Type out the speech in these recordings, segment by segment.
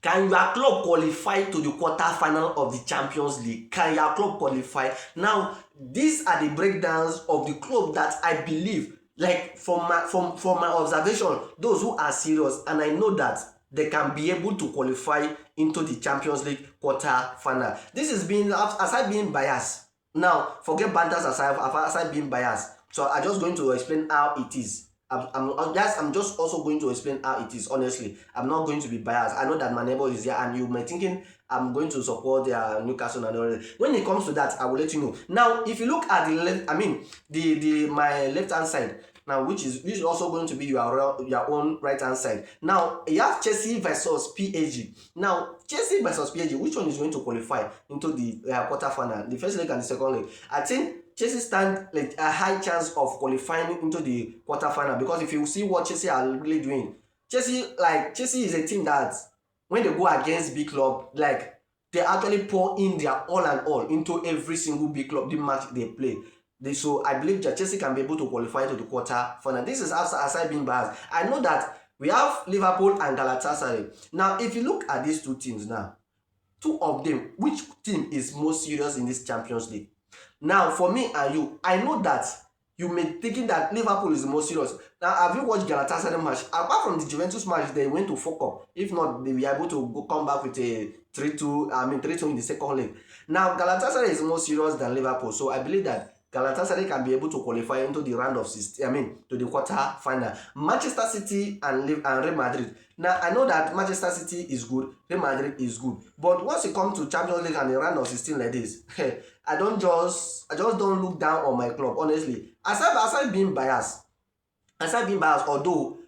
Can your club qualify to the quarter-final of the Champions League? Can your club qualify? Now, these are the breakdowns of the club that I believe, like from my observation, those who are serious, and I know that they can be able to qualify into the Champions League quarter-final. This is being, aside being biased. Now, forget banters aside being biased. So I'm just going to explain how it is. I'm just also going to explain how it is. Honestly, I'm not going to be biased. I know that my neighbor is here, and you might thinking I'm going to support their Newcastle and all that. When it comes to that, I will let you know. Now, if you look at the left, I mean the my left hand side now, which is also going to be your own right hand side. Now, you have Chelsea versus PSG. Now, Chelsea versus PSG, which one is going to qualify into the quarter final, the first leg and the second leg? I think Chelsea stand like a high chance of qualifying into the quarterfinal, because if you see what Chelsea are really doing, Chelsea is a team that when they go against big club, like they actually pour in their all and all into every single big club the match they play. So I believe that Chelsea can be able to qualify to the quarterfinal. This is aside being biased. I know that we have Liverpool and Galatasaray. Now, if you look at these two teams now, two of them, which team is most serious in this Champions League? Now, for me and you, I know that you may thinking that Liverpool is the most serious. Now, have you watched Galatasaray match? Apart from the Juventus match, they went to fuck up. If not, they were able to come back with a 3-2 in the second leg. Now, Galatasaray is more serious than Liverpool, so I believe that Galatasaray can be able to qualify into the round of 16, to the quarter final. Manchester City and Real Madrid. Now, I know that Manchester City is good, Real Madrid is good, but once it comes to Champions League and the round of 16 like this, I just don't look down on my club, honestly. Aside being biased, although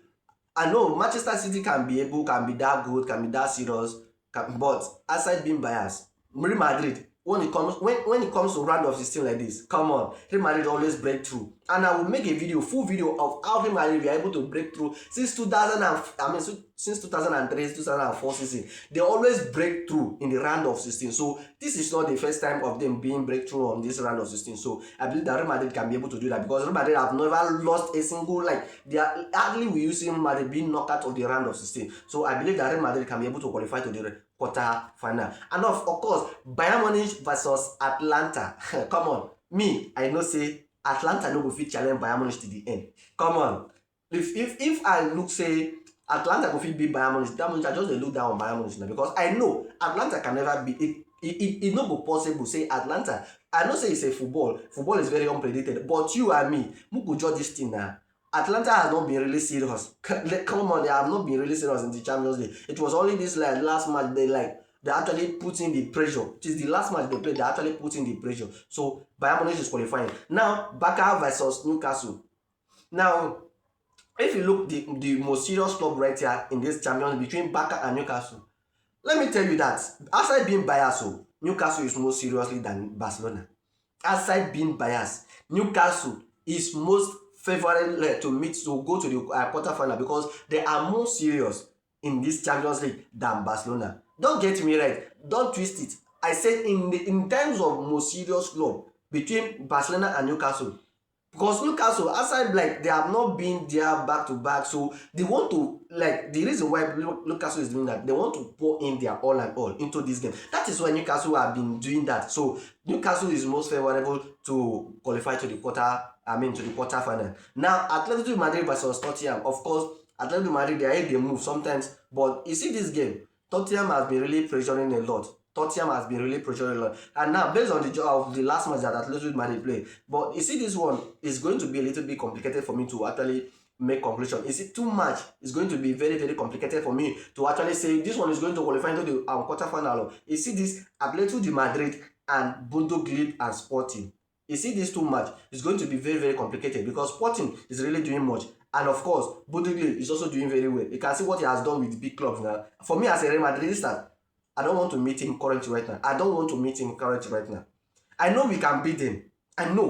I know Manchester City can be that good, can be that serious, but aside being biased, Real Madrid, when it comes to round of 16 like this, come on, Real Madrid always break through, and I will make a full video of how Real Madrid were able to break through since 2003, 2004 season. They always break through in the round of 16. So this is not the first time of them being breakthrough on this round of 16. So I believe that Real Madrid can be able to do that, because Real Madrid have never lost a single, they are hardly we use Real Madrid being knocked out of the round of 16. So I believe that Real Madrid can be able to qualify to the quarter final. And of course, Bayern Munich versus Atlanta. Come on, me, I know say Atlanta no go fit challenge Bayern Munich to the end. Come on, if I look say Atlanta go fit beat Bayern Munich, that means I just look down on Bayern Munich now, because I know Atlanta can never be it no go possible say Atlanta. I know say it's a football is very unpredictable, but you and me go judge this thing now. Atlanta has not been really serious. Come on, they have not been really serious in the Champions League. It was only this last match they actually put in the pressure. It is the last match they played, they actually put in the pressure. So Bayern Munich is qualifying. Now, Barca versus Newcastle. Now, if you look the most serious club right here in this Champions between Barca and Newcastle, let me tell you that aside being biased, Newcastle is more seriously than Barcelona. Aside being biased, Newcastle is most favourite to go to the quarterfinal, because they are more serious in this Champions League than Barcelona. Don't get me right, don't twist it. I said in terms of most serious club between Barcelona and Newcastle, because Newcastle, aside they have not been there back to back, so they want to the reason why Newcastle is doing that, they want to pour in their all and all into this game. That is why Newcastle have been doing that. So Newcastle is most favorable to qualify to the quarter final. Now, Atletico Madrid versus Tottenham. Of course, Atletico Madrid, they move sometimes, but you see this game, Tottenham has been really pressuring a lot. And now, based on the last match that Atletico Madrid played, but you see this one is going to be a little bit complicated for me to actually make conclusion. You see, too much is going to be very, very complicated for me to actually say this one is going to qualify into the quarterfinal. You see this Atletico Madrid and Bodo Glimt and Sporting. You see this too much is going to be very, very complicated, because Sporting is really doing much. And of course, Bodo Glimt is also doing very well. You can see what he has done with the big clubs now. For me as a Real Madridista, I don't want to meet him currently right now. I know we can beat them.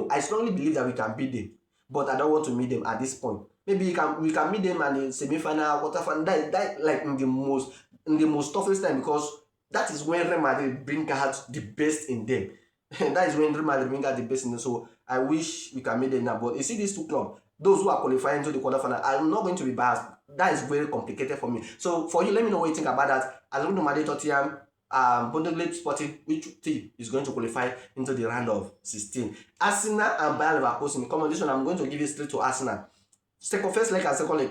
I strongly believe that we can beat them. But I don't want to meet them at this point. Maybe we can meet them at the semi-final, quarter-final. That in the most toughest time, because that is when Real Madrid bring out the best in them. That is when Real Madrid bring out the best in them. So I wish we can meet them now. But you see these two clubs, those who are qualifying to the quarter-final, I'm not going to be biased. that is very complicated for me. So for you, let me know what you think about that. Atletico Madrid, Tottenham, Bundesliga Sporting, which team is going to qualify into the round of 16? Arsenal and Bayer Leverkusen. Come on, this one I'm going to give it straight to Arsenal. First leg and second leg.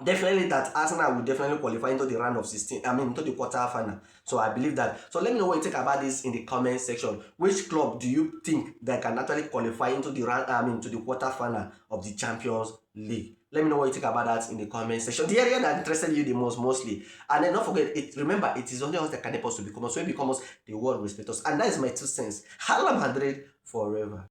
Definitely that Arsenal will definitely qualify into the round of 16, into the quarter final. So I believe that. So let me know what you think about this in the comment section. Which club do you think that can actually qualify into the round, to the quarter final of the Champions League? Let me know what you think about that in the comment section. The area that interested you the most, mostly. And then don't forget, remember, it is only us that can help us to become us. So it becomes the world respect us. And that is my 2 cents. Hala Madrid forever.